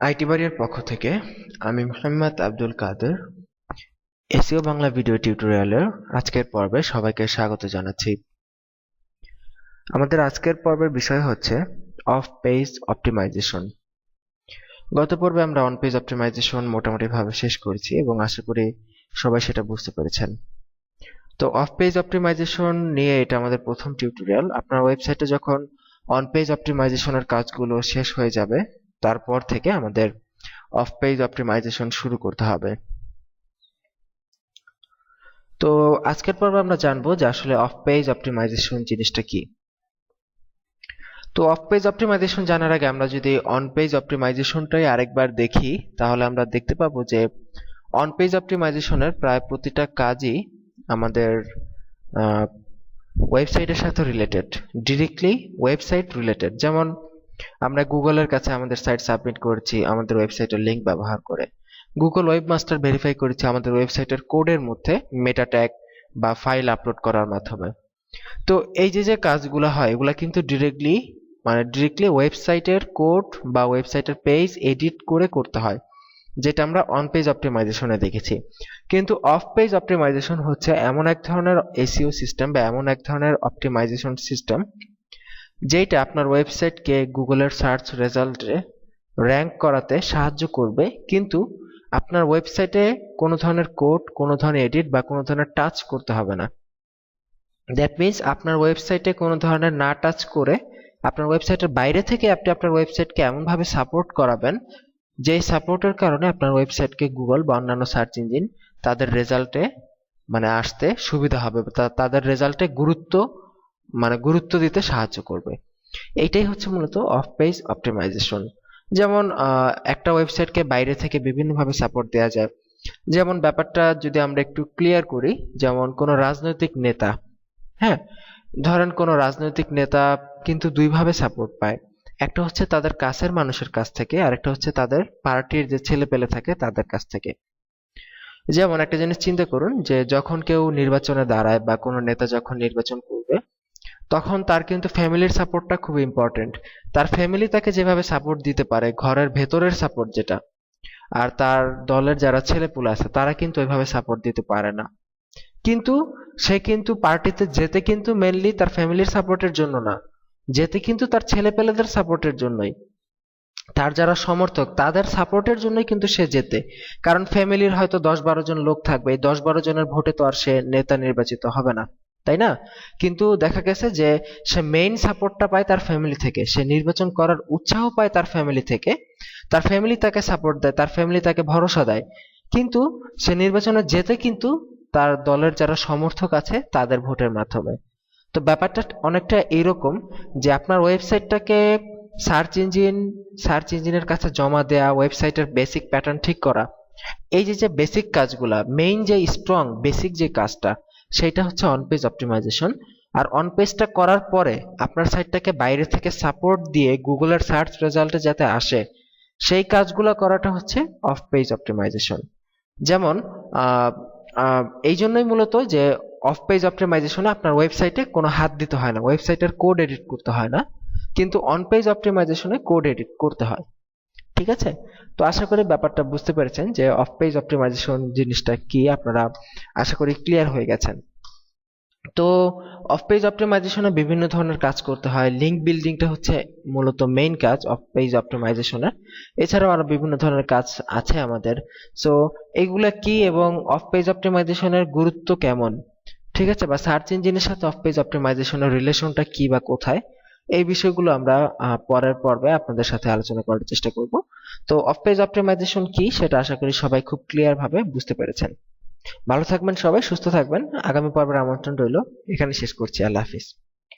IT বাড়ির পক্ষ থেকে আমি মোহাম্মদ আব্দুল কাদের এসইও বাংলা ভিডিও টিউটোরিয়ালের আজকের পর্বে সবাইকে স্বাগত জানাচ্ছি। আমাদের আজকের পর্বের বিষয় হচ্ছে অফ পেজ অপটিমাইজেশন। গত পর্বে আমরা অন পেজ অপটিমাইজেশন মোটামুটি ভাবে শেষ করেছি এবং আশা করি সবাই সেটা বুঝতে পেরেছেন। তো অফ পেজ অপটিমাইজেশন নিয়ে এটা আমাদের প্রথম টিউটোরিয়াল। আপনার ওয়েবসাইটে যখন অন পেজ অপটিমাইজেশনের কাজগুলো শেষ হয়ে যাবে তারপর থেকে আমাদের অফ পেজ অপটিমাইজেশন শুরু করতে হবে। তো আজকের পর্বে আমরা জানবো যে আসলে অফ পেজ অপটিমাইজেশন জিনিসটা কি। তো অফ পেজ অপটিমাইজেশন জানার আগে আমরা যদি অন পেজ অপটিমাইজেশনটাই আরেকবার দেখি তাহলে আমরা দেখতে পাবো যে অন পেজ অপটিমাইজেশনের প্রায় প্রতিটা কাজই আমাদের ওয়েবসাইটের সাথে রিলেটেড, ডিরেক্টলি ওয়েবসাইট রিলেটেড। যেমন আমরা গুগলের কাছে আমাদের সাইট সাবমিট করেছি আমাদের ওয়েবসাইটের লিংক ব্যবহার করে, গুগল ওয়েবমাস্টার ভেরিফাই করেছে আমাদের ওয়েবসাইটের কোডের মধ্যে মেটা ট্যাগ বা ফাইল আপলোড করার মাধ্যমে। তো এই যে কাজগুলো হয় এগুলা কিন্তু ডিরেক্টলি ওয়েবসাইটের কোড বা ওয়েবসাইটের পেজ এডিট করে করতে হয়, যেটা আমরা অন পেজ অপটিমাইজেশনে দেখেছি। কিন্তু অফ পেজ অপটিমাইজেশন হচ্ছে এমন এক ধরনের এসইও সিস্টেম বা এমন এক ধরনের অপটিমাইজেশন সিস্টেম যেটা আপনার ওয়েবসাইটকে গুগলের সার্চ রেজাল্টে র্যাঙ্ক করাতে সাহায্য করবে, কিন্তু আপনার ওয়েবসাইটে কোনো ধরনের কোড, কোনো ধরনের এডিট বা কোনো ধরনের টাচ করতে হবে না। দ্যাট মিনস আপনার ওয়েবসাইটে কোনো ধরনের না টাচ করে আপনার ওয়েবসাইটের বাইরে থেকে আপনি আপনার ওয়েবসাইটকে এমনভাবে সাপোর্ট করাবেন যে সাপোর্টের কারণে আপনার ওয়েবসাইটকে গুগল বা অন্যান্য সার্চ ইঞ্জিন তাদের রেজাল্টে আসতে সুবিধা হবে, তাদের রেজাল্টে গুরুত্ব দিতে সাহায্য করবে। এইটাই হচ্ছে মূলত অফ পেজ অপটিমাইজেশন। যেমন একটা ওয়েবসাইটকে বাইরে থেকে বিভিন্নভাবে সাপোর্ট দেওয়া যায়। যেমন ব্যাপারটা যদি আমরা একটু ক্লিয়ার করি, যেমন কোনো রাজনৈতিক নেতা, হ্যাঁ, ধরেন কোনো রাজনৈতিক নেতা কিন্তু দুইভাবে সাপোর্ট পায়। একটা হচ্ছে তাদের কাছের মানুষের কাছ থেকে, আর একটা হচ্ছে তাদের পার্টির যে ছেলে পেলে থাকে তাদের কাছ থেকে। যেমন একটা জিনিস চিন্তা করুন যে যখন কেউ নির্বাচনে দাঁড়ায় বা কোনো নেতা যখন নির্বাচন করবে তখন তার কিন্তু ফ্যামিলির সাপোর্টটা খুব ইম্পর্টেন্ট। তার ফ্যামিলি তাকে যেভাবে সাপোর্ট দিতে পারে, ঘরের ভেতরের সাপোর্ট যেটা, আর তার দলের যারা ছেলেপুলে আছে তারা কিন্তু ওইভাবে সাপোর্ট দিতে পারে না। কিন্তু সে কিন্তু পার্টিতে যেতে কিন্তু মেনলি তার ফ্যামিলির সাপোর্টের জন্য না, যেতে কিন্তু তার ছেলেপেলেদের সাপোর্টের জন্যই, তার যারা সমর্থক তাদের সাপোর্টের জন্যই কিন্তু সে যেতে। কারণ ফ্যামিলির হয়তো 10-12 জন লোক থাকবে, এই 10-12 জনের ভোটে তো আর সে নেতা নির্বাচিত হবে না, তাই না? কিন্তু দেখা গেছে যে সে মেইন সাপোর্টটা পায় তার ফ্যামিলি থেকে, সে নির্বাচন করার উৎসাহ পায় তার ফ্যামিলি থেকে, তার ফ্যামিলি তাকে সাপোর্ট দেয়, তার ফ্যামিলি তাকে ভরসা দেয়। কিন্তু সে নির্বাচনে যেতে কিন্তু তার দলের যারা সমর্থক আছে তাদের ভোটের মাধ্যমে। তো ব্যাপারটা অনেকটা এইরকম যে আপনার ওয়েবসাইটটাকে সার্চ ইঞ্জিনের কাছে জমা দেয়া, ওয়েবসাইটের বেসিক প্যাটার্ন ঠিক করা, এই যে বেসিক কাজগুলা, মেইন যে স্ট্রং বেসিক যে কাজটা, সেটা হচ্ছে অন পেজ অপটিমাইজেশন। আর অন পেজটা করার পরে আপনার সাইটটাকে বাইরে থেকে সাপোর্ট দিয়ে গুগলের সার্চ রেজাল্টে যাতে আসে, সেই কাজগুলো করাটা হচ্ছে অফ পেজ অপটিমাইজেশন। যেমন এই জন্যই মূলত যে অফ পেজ অপটিমাইজেশনে আপনার ওয়েবসাইটে কোনো হাত দিতে হয় না, ওয়েবসাইটের কোড এডিট করতে হয় না, কিন্তু অন পেজ অপটিমাইজেশনে কোড এডিট করতে হয়। ঠিক আছে? তো আশা করি ব্যাপারটা বুঝতে পেরেছেন যে অফ পেজ অপটিমাইজেশন জিনিসটা কি, আপনারা আশা করি ক্লিয়ার হয়ে গেছেন। তো অফ পেজ অপটিমাইজেশনে বিভিন্ন ধরনের কাজ করতে হয়। লিংক বিল্ডিংটা হচ্ছে মূলত মেইন কাজ অফ পেজ অপটিমাইজেশনের। এছাড়াও আরো বিভিন্ন ধরনের কাজ আছে আমাদের। সো এইগুলা কি এবং অফ পেজ অপটিমাইজেশনের গুরুত্ব কেমন, ঠিক আছে, বা সার্চ ইঞ্জিনের সাথে অফ পেজ অপটিমাইজেশনের রিলেশনটা কি বা কোথায়, এই বিষয়গুলো আমরা পরের পর্বে আপনাদের সাথে আলোচনা করার চেষ্টা করব। তো অফ পেজ অপটিমাইজেশন কি সেটা আশা করি সবাই খুব ক্লিয়ার ভাবে বুঝতে পেরেছেন। ভালো থাকবেন সবাই, সুস্থ থাকবেন। আগামী পর্বের আমন্ত্রণ রইল। এখানে শেষ করছি। আল্লাহ হাফিজ।